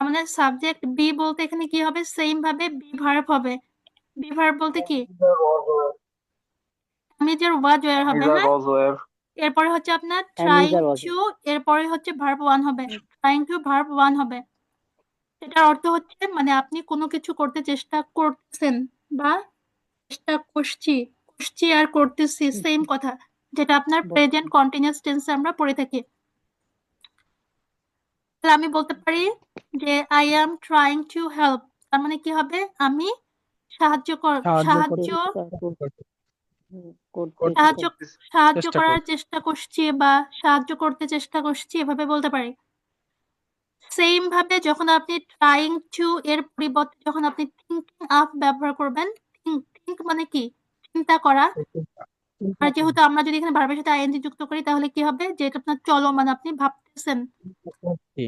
আমাদের subject B বলতে এখানে কি হবে, সেম ভাবে বি ভার্ব হবে। বি ভার্ব বলতে কি, আমিজের ওয়াজ ওয়ার হবে, Amizar হ্যাঁ। was where. এরপরে হচ্ছে আপনার ট্রাইং অ্যামিজার ওয়াজ। টু, এরপরে হচ্ছে ভার্ব ওয়ান হবে, ট্রাইং টু ভার্ব ওয়ান হবে। এটার অর্থ হচ্ছে মানে আপনি কোনো কিছু করতে চেষ্টা করতেছেন, বা চেষ্টা করছি, করছি আর করতেছি সেম কথা, যেটা আপনার প্রেজেন্ট কন্টিনিউয়াস টেন্সে আমরা পড়ে থাকি। তাহলে আমি বলতে পারি যে I am trying to help, তার মানে কি হবে, আমি সাহায্য সাহায্য করতেছি। সাহায্য সাহায্য চেষ্টা করার করছি। চেষ্টা করছি, বা সাহায্য করতে চেষ্টা করছি, এভাবে বলতে পারি। সেম ভাবে যখন আপনি ট্রাইং টু এর পরিবর্তে যখন আপনি থিঙ্কিং আপ ব্যবহার করবেন, থিঙ্ক মানে কি, চিন্তা করা। আর যেহেতু আমরা যদি এখানে ভার্বের সাথে আইএনজি যুক্ত করি তাহলে কি হবে, যে এটা আপনার চলমান, আপনি ভাবতেছেন। করছি।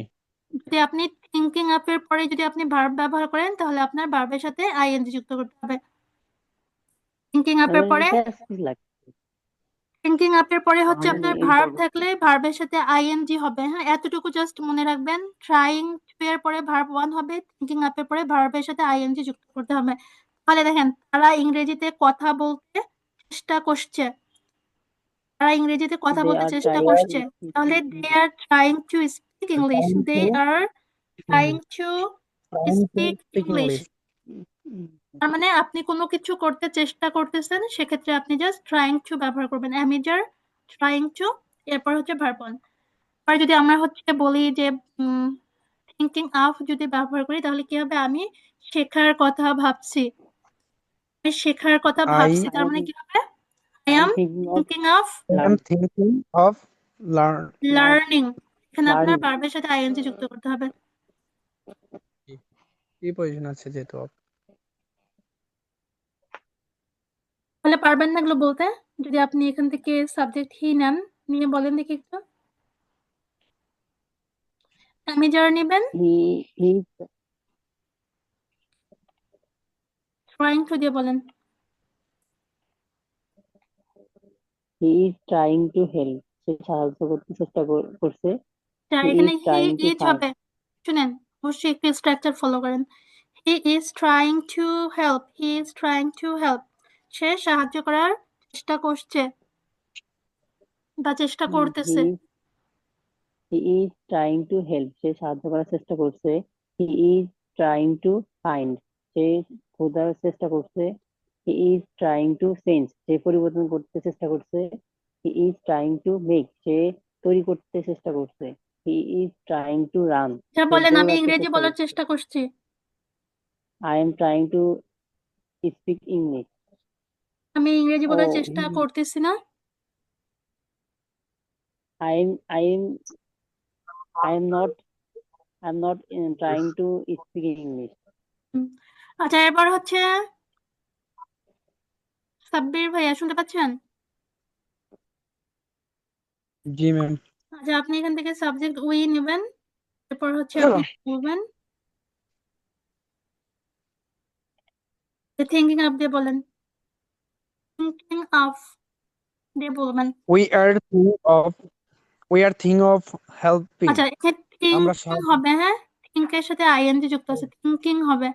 যদি আপনি থিঙ্কিং আপ এর পরে যদি আপনি ভার্ব ব্যবহার করেন তাহলে আপনার ভার্বের সাথে আইএনজি যুক্ত করতে হবে। থিঙ্কিং আপ তার এর মানে পরে, প্যাসিভ লাগে। থিঙ্কিং আপ এর পরে হচ্ছে আমি আপনার ভার্ব imperfect. থাকলে ভার্বের সাথে আইএনজি হবে, হ্যাঁ। এতটুকু জাস্ট মনে রাখবেন, ট্রাইং টু এর পরে ভার্ব ওয়ান হবে, থিঙ্কিং আপ এর পরে ভার্বের সাথে আইএনজি যুক্ত করতে হবে। তাহলে দেখেন, তারা ইংরেজিতে কথা বলতে চেষ্টা করছে, তারা ইংরেজিতে কথা দে বলতে আর চেষ্টা ট্রাইং করছে। তাহলে they are trying to speak English, they are trying to speak speak English. English. তার মানে আপনি কোনো কিছু করতে চেষ্টা করতেছেন, সেক্ষেত্রে আপনি জাস্ট ট্রাইং টু ব্যবহার করবেন, অ্যামিজার, ট্রাইং টু, এরপর হচ্ছে ভার্ব ওয়ান। আর যদি আমরা হচ্ছে বলি যে থিঙ্কিং অফ যদি ব্যবহার করি তাহলে কি হবে, আমি শেখার কথা ভাবছি, আমি শেখার কথা আই ভাবছি, তার মানে কি হবে, I I am am thinking of thinking of am thinking of learn. Learning. এখানে আপনার লার্নিং। ভার্বের সাথে আইএনজি যুক্ত করতে হবে। কি পজিশন আছে যেহেতু তাহলে পারবেন না এগুলো বলতে? যদি আপনি এখান থেকে সাবজেক্ট হি নেন, নিয়ে বলেন দেখি একটু, আমি যারা নেবেন, হি ট্রাইং টু দিয়ে বলেন। ইজ ট্রাইং টু হেল্প, সে সাহায্য করতে চেষ্টা করছে। হি এখানে is he trying to is find. হবে, শুনেন, অবশ্যই একটু স্ট্রাকচার ফলো করেন। He is trying to help, he is trying to help, সে সাহায্য করার চেষ্টা করছে বা চেষ্টা হি করতেছে। He is trying to help, সে সাহায্য করার চেষ্টা করছে। He is trying to find, সে খোঁজার চেষ্টা করছে। He is trying to change, সে পরিবর্তন করতে চেষ্টা করছে। He is trying to make, সে তৈরি করতে চেষ্টা করছে। He is trying to run, যা সে বলেন, আমি দৌড়াতে ইংরেজি চেষ্টা বলার করছে। চেষ্টা করছি। I am trying to speak English. আমি ইংরেজি ও বলার চেষ্টা করতেছি না। I am I am I am not I am not trying to speak English. Hmm. আচ্ছা, এরপর হচ্ছে সাব্বির ভাইয়া, শুনতে পাচ্ছেন? জি ম্যাম। আচ্ছা, আপনি এখান থেকে সাবজেক্ট উই নেবেন, এরপর হচ্ছে আপনি বলবেন, থিঙ্কিং আপ দিয়ে বলেন, থিঙ্কিং আপ দিয়ে বলবেন। We are thing of we are thing of helping. আচ্ছা, এখানে আমরা থিঙ্কিং হবে, হ্যাঁ, থিঙ্ক এর সাথে আইএনজি যুক্ত আছে, থিঙ্কিং হবে।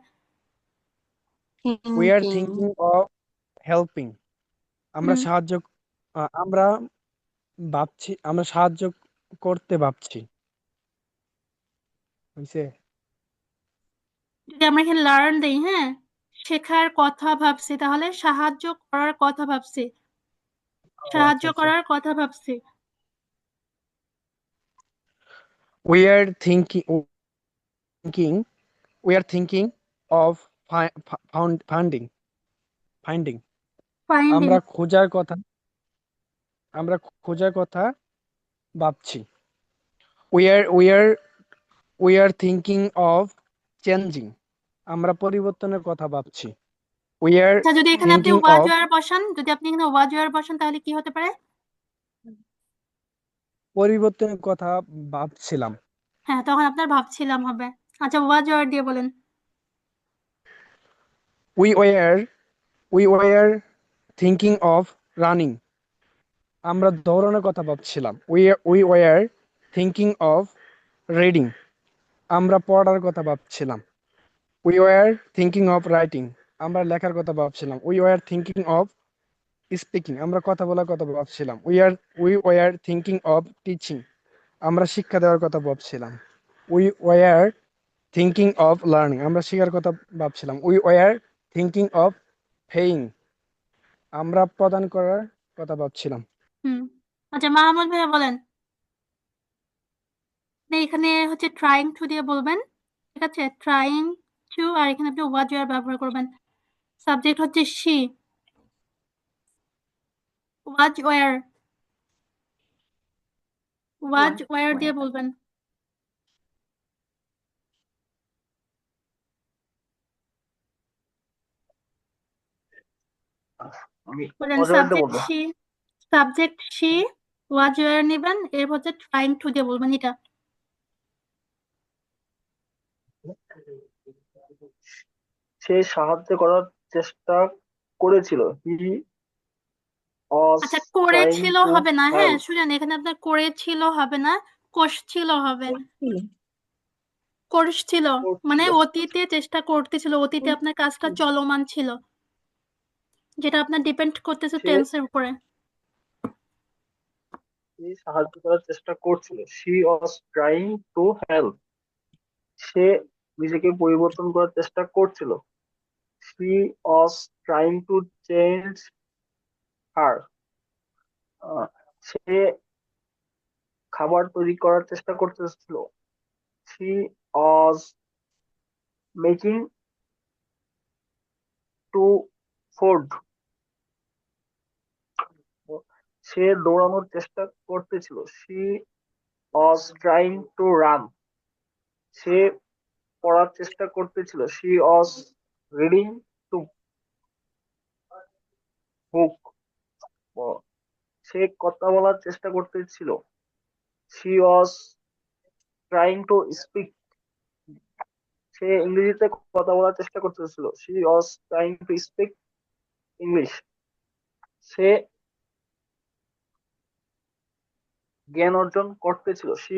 We are thinking. Thinking of helping. আমরা হুম। সাহায্য আমরা ভাবছি, আমরা সাহায্য করতে ভাবছি। হইছে? যদি আমরা এখানে লার্ন দেই, হ্যাঁ, শেখার কথা ভাবছি, তাহলে সাহায্য করার কথা ভাবছি, ও সাহায্য আচ্ছা আচ্ছা। করার কথা ভাবছি। We are thinking we are thinking of founding finding. Finding. আমরা খোঁজার কথা আমরা খোঁজার কথা ভাবছি। We are we are we are thinking of changing. আমরা পরিবর্তনের কথা ভাবছি। উই আর আচ্ছা, যদি এখানে আপনি থিঙ্কিং ওয়াজ অফ ওয়ার বসান, যদি আপনি এখানে ওয়াজ ওয়ার বসান তাহলে কি হতে পারে? পরিবর্তনের কথা ভাবছিলাম। হ্যাঁ, তখন আপনার ভাবছিলাম হবে। আচ্ছা, ওয়াজ ওয়ার দিয়ে বলেন। We were we were thinking of running. আমরা দৌড়ানোর কথা ভাবছিলাম। We were thinking of reading. আমরা পড়ার কথা ভাবছিলাম। We were thinking of writing, আমরা লেখার কথা ভাবছিলাম। We were thinking of speaking, আমরা কথা বলার কথা ভাবছিলাম। We were thinking of teaching, আমরা শিক্ষা দেওয়ার কথা ভাবছিলাম। We were thinking of learning, আমরা শেখার কথা ভাবছিলাম। We were thinking of paying, আমরা প্রদান করার কথা ভাবছিলাম। হুম। আচ্ছা মাহমুদ ভাইয়া বলেন। আপনি এখানে হচ্ছে ট্রাইং টু দিয়ে বলবেন, ঠিক আছে? ট্রাইং টু, আর এখানে আপনি ওয়াজ ওয়ার ব্যবহার করবেন। সাবজেক্ট হচ্ছে she, was were, was were দিয়ে বলবেন। আমি বলেন অজয়তে বলবো। সাবজেক্ট শি, ওয়াজ ওয়ার নেবেন, এর হচ্ছে ট্রাইং টু দিয়ে বলবেন এটা। সে সাহায্য করার চেষ্টা করেছিল। হি ওয়াজ আচ্ছা ট্রাইং করেছিল টু হবে না, হ্যাঁ হেল্প। শুনেন, এখানে আপনার করেছিল হবে না, করছিল হবে। করছিল মানে করছিল। অতীতে চেষ্টা করতেছিল, অতীতে আপনার কাজটা চলমান ছিল, যেটা আপনার ডিপেন্ড করতেছে সে টেন্সের উপরে। সে সাহায্য করার চেষ্টা করছিল। She was trying to help. সে নিজেকে পরিবর্তন করার চেষ্টা করছিল। She was trying to change her. সে খাবার তৈরি করার চেষ্টা করতেছিল। She was making to food. সে দৌড়ানোর চেষ্টা করতেছিল। She was trying to run. সে পড়ার চেষ্টা করতেছিল। She was reading to book. সে কথা বলার চেষ্টা করতেছিল। She was trying to speak. সে ইংরেজিতে কথা বলার চেষ্টা করতেছিল। She was trying to speak English. সে জ্ঞান অর্জন করতেছিল। শি